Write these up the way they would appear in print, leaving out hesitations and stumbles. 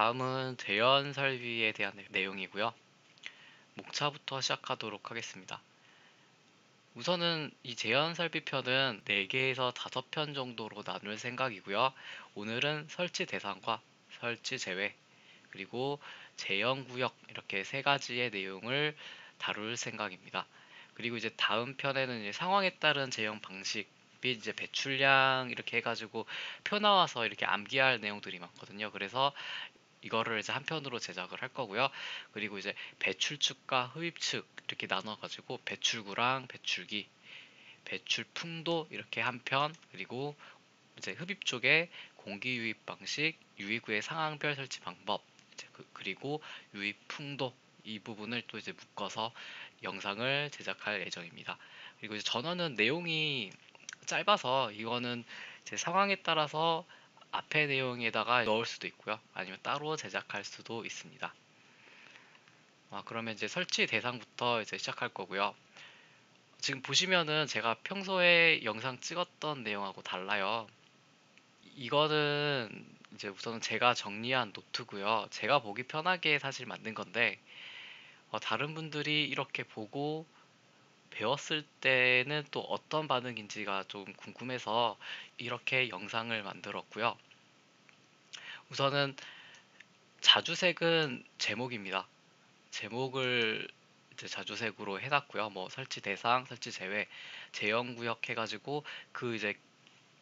다음은 대연 설비에 대한 내용이고요. 목차부터 시작하도록 하겠습니다. 우선은 이 재현 설비 편은 4개에서 5편 정도로 나눌 생각이고요. 오늘은 설치 대상과 설치 제외, 그리고 재현 구역 이렇게 3가지의 내용을 다룰 생각입니다. 그리고 이제 다음 편에는 이제 상황에 따른 재현 방식 및 이제 배출량 이렇게 해가지고 표 나와서 이렇게 암기할 내용들이 많거든요. 그래서 이거를 이제 한 편으로 제작을 할 거고요. 그리고 이제 배출축과 흡입축 이렇게 나눠가지고 배출구랑 배출기, 배출풍도 이렇게 한 편, 그리고 이제 흡입 쪽에 공기 유입 방식, 유입구의 상황별 설치 방법, 이제 그리고 유입 풍도 이 부분을 또 이제 묶어서 영상을 제작할 예정입니다. 그리고 이제 전원은 내용이 짧아서 이거는 제 상황에 따라서 앞에 내용에다가 넣을 수도 있고요. 아니면 따로 제작할 수도 있습니다. 그러면 이제 설치 대상부터 이제 시작할 거고요. 지금 보시면은 제가 평소에 영상 찍었던 내용하고 달라요. 이거는 이제 우선은 제가 정리한 노트고요. 제가 보기 편하게 사실 만든 건데 다른 분들이 이렇게 보고 배웠을 때는 또 어떤 반응인지가 좀 궁금해서 이렇게 영상을 만들었고요. 우선은 자주색은 제목입니다. 제목을 이제 자주색으로 해놨고요. 뭐 설치 대상, 설치 제외, 재현 구역 해가지고 그 이제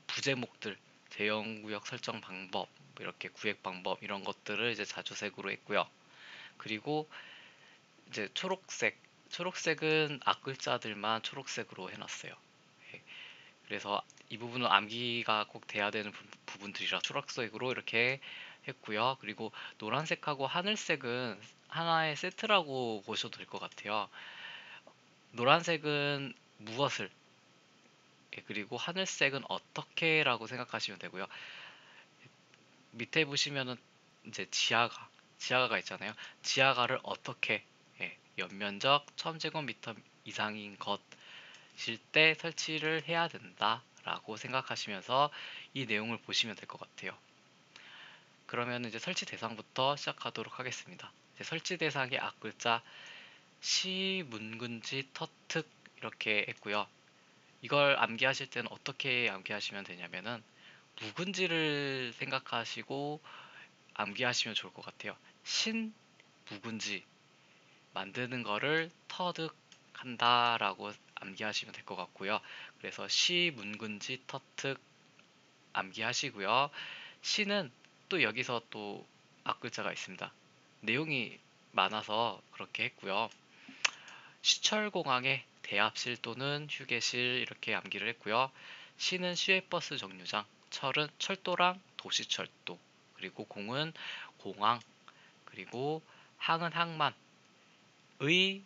부제목들, 재현 구역 설정 방법, 뭐 이렇게 구획 방법 이런 것들을 이제 자주색으로 했고요. 그리고 이제 초록색은 앞글자들만 초록색으로 해놨어요. 예, 그래서 이 부분은 암기가 꼭 돼야 되는 부분들이라 초록색으로 이렇게 했고요. 그리고 노란색하고 하늘색은 하나의 세트라고 보셔도 될 것 같아요. 노란색은 무엇을, 그리고 하늘색은 어떻게라고 생각하시면 되고요. 밑에 보시면은 이제 지하가가 있잖아요. 지하가를 어떻게, 연면적 1000제곱미터 이상인 것일 때 설치를 해야 된다라고 생각하시면서 이 내용을 보시면 될 것 같아요. 그러면 이제 설치 대상부터 시작하도록 하겠습니다. 이제 설치 대상의 앞글자 시, 문근지, 터특 이렇게 했고요. 이걸 암기하실 때는 어떻게 암기하시면 되냐면은 묵은지를 생각하시고 암기하시면 좋을 것 같아요. 신, 묵은지 만드는 거를 터득한다라고 암기하시면 될 것 같고요. 그래서 시, 문근지, 터특 암기하시고요. 시는 또 여기서 또 앞글자가 있습니다. 내용이 많아서 그렇게 했고요. 시철공항의 대합실 또는 휴게실 이렇게 암기를 했고요. 시는 시외버스 정류장, 철은 철도랑 도시철도, 그리고 공은 공항, 그리고 항은 항만의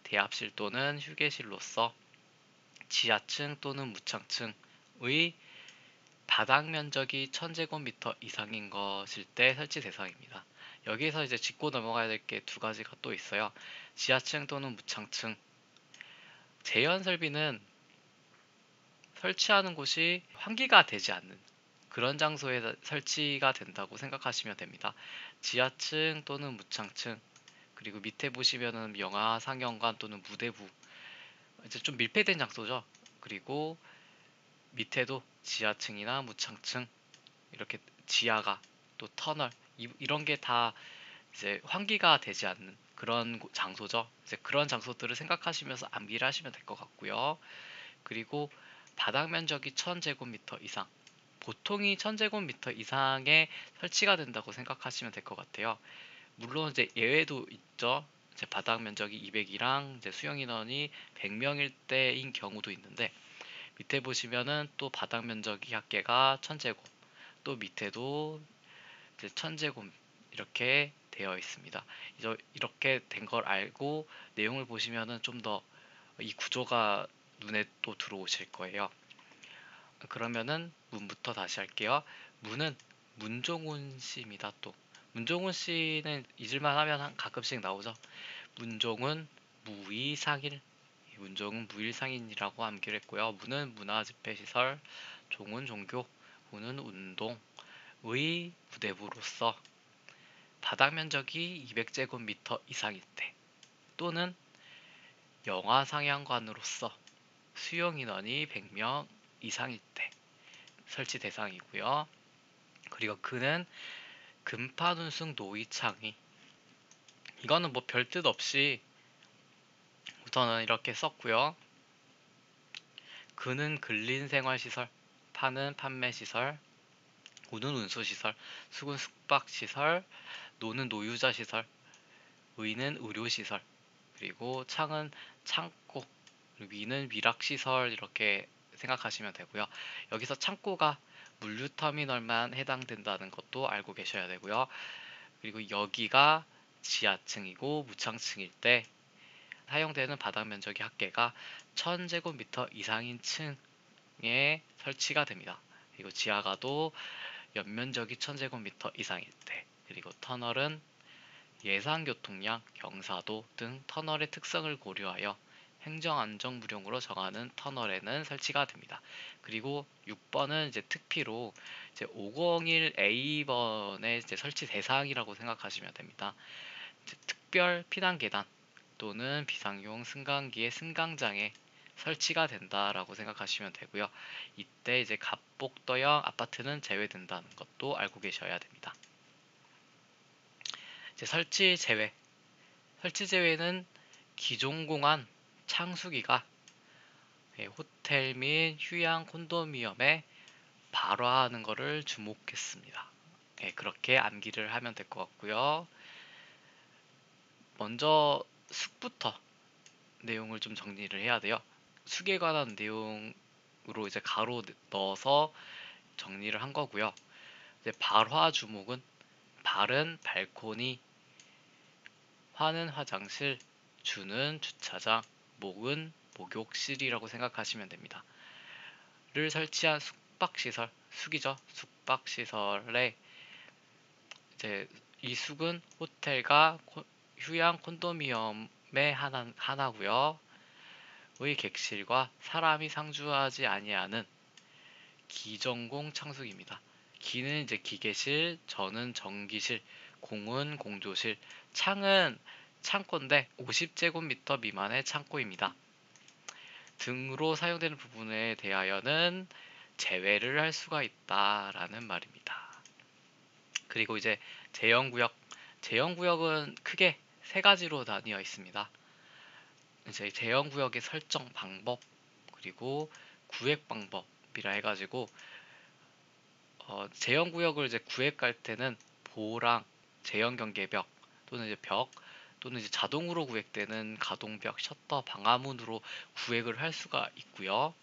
대합실 또는 휴게실로서 지하층 또는 무창층의 바닥 면적이 1000제곱미터 이상인 것일 때 설치 대상입니다. 여기에서 이제 짚고 넘어가야 될 게 두 가지가 또 있어요. 지하층 또는 무창층. 재현 설비는 설치하는 곳이 환기가 되지 않는 그런 장소에 설치가 된다고 생각하시면 됩니다. 지하층 또는 무창층, 그리고 밑에 보시면은 영화 상영관 또는 무대부, 이제 좀 밀폐된 장소죠. 그리고 밑에도 지하층이나 무창층, 이렇게 지하가 또 터널 이런 게 다 이제 환기가 되지 않는 그런 장소죠. 이제 그런 장소들을 생각하시면서 암기를 하시면 될 것 같고요. 그리고 바닥 면적이 1000제곱미터 이상, 보통이 1000제곱미터 이상에 설치가 된다고 생각하시면 될 것 같아요. 물론 이제 예외도 있죠. 이제 바닥 면적이 200이랑 이제 수용 인원이 100명일 때인 경우도 있는데, 밑에 보시면은 또 바닥 면적이 합계가 1000제곱, 또 밑에도 이제 1000제곱 이렇게 되어 있습니다. 이렇게 된 걸 알고 내용을 보시면은 좀 더 이 구조가 눈에 또 들어오실 거예요. 그러면은 문부터 다시 할게요. 문은 문종훈 씨입니다. 또 문종훈 씨는 잊을만 하면 가끔씩 나오죠. 문종훈 무의상인, 문종훈 무일상인이라고 암기를 했고요. 문은 문화집회시설, 종은 종교, 훈은 운동, 의 부대부로서 바닥 면적이 200제곱미터 이상일 때 또는 영화 상영관으로서 수용 인원이 100명 이상일 때 설치 대상이고요. 그리고 그는 금판 운승 노이창이, 이거는 뭐 별 뜻 없이 우선은 이렇게 썼고요. 그는 근린 생활시설, 파는 판매시설, 우는 운수시설, 숙은 숙박시설, 노는 노유자시설, 의는 의료시설, 그리고 창은 창고, 그리고 위는 위락시설, 이렇게 생각하시면 되고요. 여기서 창고가 물류터미널만 해당된다는 것도 알고 계셔야 되고요. 그리고 여기가 지하층이고 무창층일 때 사용되는 바닥 면적의 합계가 1000제곱미터 이상인 층에 설치가 됩니다. 그리고 지하가도 연면적이 1000제곱미터 이상일 때, 그리고 터널은 예상교통량, 경사도 등 터널의 특성을 고려하여 행정안전무용으로 정하는 터널에는 설치가 됩니다. 그리고 6번은 이제 특피로 이제 501A번의 이제 설치 대상이라고 생각하시면 됩니다. 이제 특별 피난계단 또는 비상용 승강기의 승강장에 설치가 된다라고 생각하시면 되고요. 이때 이제 갑복도형 아파트는 제외된다는 것도 알고 계셔야 됩니다. 이제 설치 제외. 설치 제외는 기존공한 창수기가 호텔 및 휴양 콘도미엄에 발화하는 것을 주목했습니다. 그렇게 암기를 하면 될 것 같고요. 먼저 숙부터 내용을 좀 정리를 해야 돼요. 숙에 관한 내용으로 이제 가로 넣어서 정리를 한 거고요. 이제 발화 주목은 발은 발코니, 화는 화장실, 주는 주차장, 목은 목욕실이라고 생각하시면 됩니다. 를 설치한 숙박시설, 숙이죠. 숙박시설에 이제 이 숙은 호텔과 휴양 콘도미엄의 하나고요. 의 객실과 사람이 상주하지 아니하는 기전공 창숙입니다. 기는 이제 기계실, 전은 전기실, 공은 공조실, 창은 창고인데 50제곱미터 미만의 창고입니다. 등으로 사용되는 부분에 대하여는 제외를 할 수가 있다라는 말입니다. 그리고 이제 제형구역, 제형구역은 크게 세 가지로 나뉘어 있습니다. 이제 제형구역의 설정 방법, 그리고 구획 방법이라 해가지고 제형구역을 이제 구획할 때는 보호랑 제형경계벽 또는 이제 벽 또는 이제 자동으로 구획되는 가동벽, 셔터, 방화문으로 구획을 할 수가 있고요.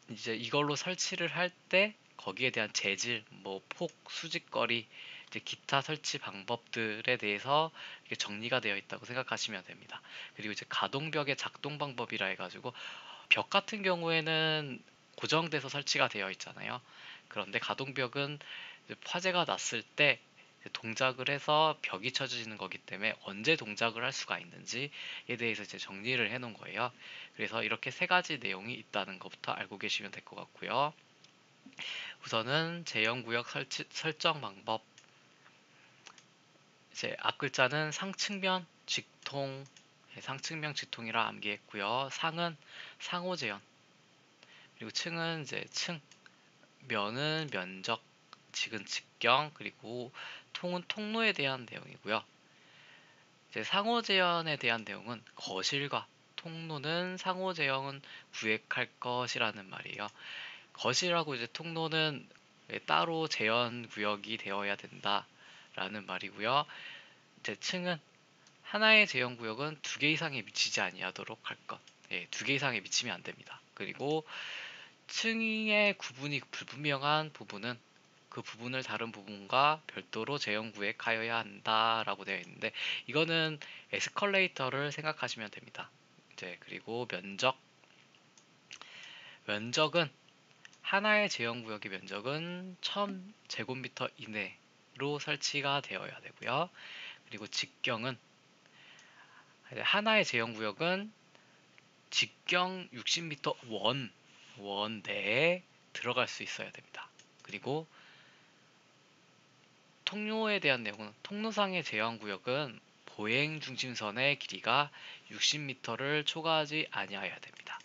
이제 이걸로 설치를 할 때 거기에 대한 재질, 뭐 폭, 수직거리, 이제 기타 설치 방법들에 대해서 이렇게 정리가 되어 있다고 생각하시면 됩니다. 그리고 이제 가동벽의 작동 방법이라 해가지고 벽 같은 경우에는 고정돼서 설치가 되어 있잖아요. 그런데 가동벽은 화재가 났을 때 동작을 해서 벽이 쳐지는 거기 때문에 언제 동작을 할 수가 있는지에 대해서 이제 정리를 해 놓은 거예요. 그래서 이렇게 세 가지 내용이 있다는 것부터 알고 계시면 될 것 같고요. 우선은 제형구역 설정 방법. 이제 앞글자는 상층면 직통, 상층면 직통이라 암기했고요. 상은 상호제연, 그리고 층은 이제 층, 면은 면적, 직은 직경, 그리고 통은 통로에 대한 내용이고요. 이제 상호제연에 대한 내용은 거실과 통로는 상호제연은 구획할 것이라는 말이에요. 거실하고 이제 통로는 따로 제연 구역이 되어야 된다라는 말이고요. 이제 층은 하나의 제연 구역은 2개 이상에 미치지 아니하도록 할 것. 2개 이상에 미치면 안 됩니다. 그리고 층의 구분이 불분명한 부분은 그 부분을 다른 부분과 별도로 재형 구획하여야 한다라고 되어 있는데 이거는 에스컬레이터를 생각하시면 됩니다. 이제 그리고 면적은 하나의 제형 구역의 면적은 1000제곱미터 이내로 설치가 되어야 되고요. 그리고 직경은 하나의 제형 구역은 직경 60m 원 내에 들어갈 수 있어야 됩니다. 그리고 통로에 대한 내용은 통로상의 제한구역은 보행 중심선의 길이가 60m를 초과하지 아니하여야 됩니다.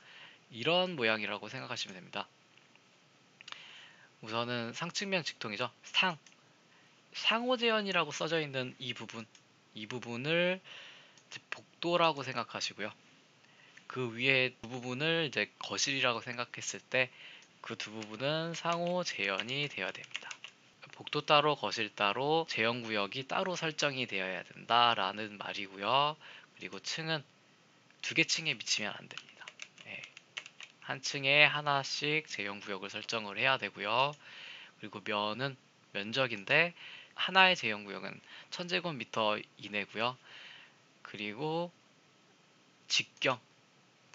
이런 모양이라고 생각하시면 됩니다. 우선은 상측면 직통이죠. 상호 제한이라고 써져 있는 이 부분을 이제 복도라고 생각하시고요. 그 위에 두 부분을 이제 거실이라고 생각했을 때 그 두 부분은 상호 재현이 되어야 됩니다. 복도 따로 거실 따로 재현 구역이 따로 설정이 되어야 된다라는 말이고요. 그리고 층은 두 개 층에 미치면 안 됩니다. 예, 한 층에 하나씩 재현 구역을 설정을 해야 되고요. 그리고 면은 면적인데 하나의 재현 구역은 1000제곱미터 이내고요. 그리고 직경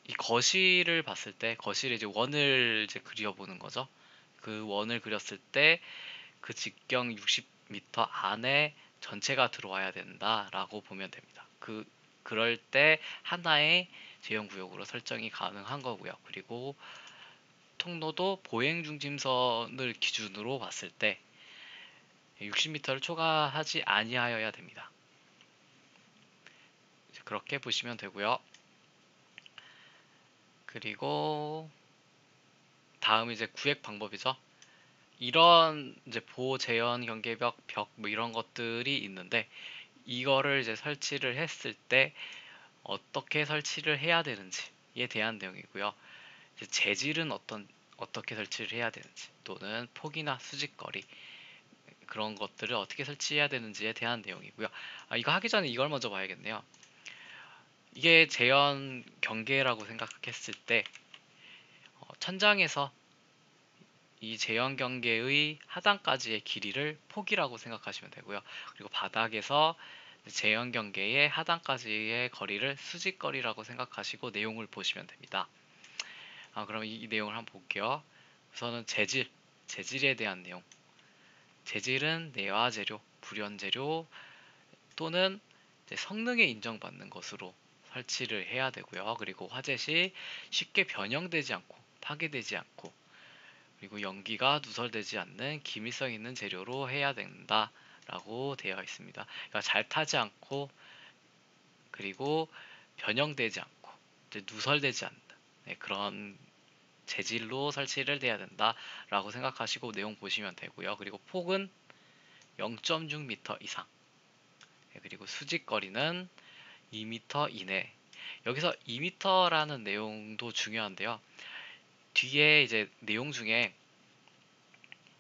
이 거실을 봤을 때 거실에 이제 원을 이제 그려보는 거죠. 그 원을 그렸을 때 그 직경 60m 안에 전체가 들어와야 된다라고 보면 됩니다. 그럴 때 하나의 제형 구역으로 설정이 가능한 거고요. 그리고 통로도 보행 중심선을 기준으로 봤을 때 60m를 초과하지 아니하여야 됩니다. 그렇게 보시면 되고요. 그리고 다음 이제 구획 방법이죠. 이런 이제 보호 제한 경계벽 벽 뭐 이런 것들이 있는데 이거를 이제 설치를 했을 때 어떻게 설치를 해야 되는지에 대한 내용이고요. 이제 재질은 어떻게 설치를 해야 되는지 또는 폭이나 수직거리 그런 것들을 어떻게 설치해야 되는지에 대한 내용이고요. 이거 하기 전에 이걸 먼저 봐야겠네요. 이게 재현 경계라고 생각했을 때 천장에서 이 재현 경계의 하단까지의 길이를 폭이라고 생각하시면 되고요. 그리고 바닥에서 재현 경계의 하단까지의 거리를 수직거리라고 생각하시고 내용을 보시면 됩니다. 그럼 이 내용을 한번 볼게요. 우선은 재질에 대한 내용. 재질은 내화 재료, 불연 재료 또는 성능에 인정받는 것으로 설치를 해야 되고요. 그리고 화재 시 쉽게 변형되지 않고 파괴되지 않고 그리고 연기가 누설되지 않는 기밀성 있는 재료로 해야 된다라고 되어 있습니다. 그러니까 잘 타지 않고 그리고 변형되지 않고 누설되지 않는 그런 재질로 설치를 해야 된다라고 생각하시고 내용 보시면 되고요. 그리고 폭은 0.6m 이상 그리고 수직거리는 2m 이내 여기서 2m라는 내용도 중요한데요. 뒤에 이제 내용 중에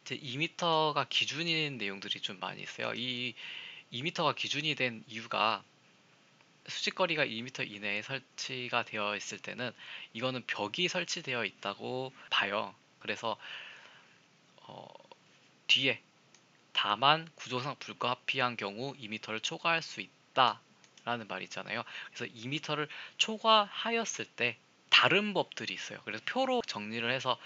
이제 2m가 기준인 내용들이 좀 많이 있어요. 이 2m가 기준이 된 이유가 수직거리가 2m 이내에 설치가 되어 있을 때는 이거는 벽이 설치되어 있다고 봐요. 그래서 뒤에 다만 구조상 불가피한 경우 2m를 초과할 수 있다라는 말이 있잖아요. 그래서 2m를 초과하였을 때 다른 법들이 있어요. 그래서 표로 정리를 해서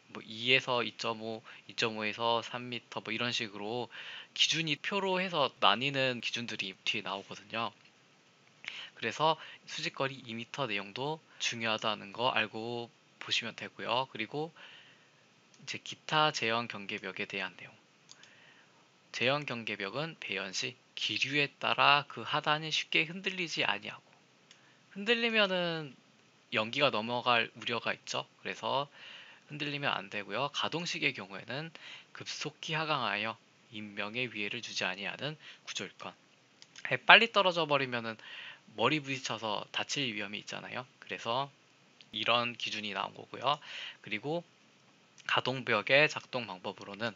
뭐 2에서 2.5, 2.5에서 3m 뭐 이런 식으로 기준이 표로 해서 나뉘는 기준들이 뒤에 나오거든요. 그래서 수직거리 2m 내용도 중요하다는 거 알고 보시면 되고요. 그리고 이제 기타 제형 경계벽에 대한 내용. 제형 경계벽은 배연 시 기류에 따라 그 하단이 쉽게 흔들리지 아니하고 흔들리면은 연기가 넘어갈 우려가 있죠. 그래서 흔들리면 안 되고요. 가동식의 경우에는 급속히 하강하여 인명의 위해를 주지 아니하는 구조일건. 빨리 떨어져 버리면은 머리 부딪혀서 다칠 위험이 있잖아요. 그래서 이런 기준이 나온 거고요. 그리고 가동벽의 작동 방법으로는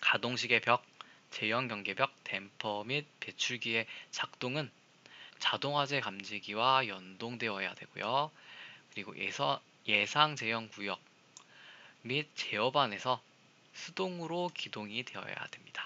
가동식의 벽, 제형 경계벽, 댐퍼 및 배출기의 작동은 자동화재 감지기와 연동되어야 되고요. 그리고 예상 제형 구역 및 제어반에서 수동으로 기동이 되어야 됩니다.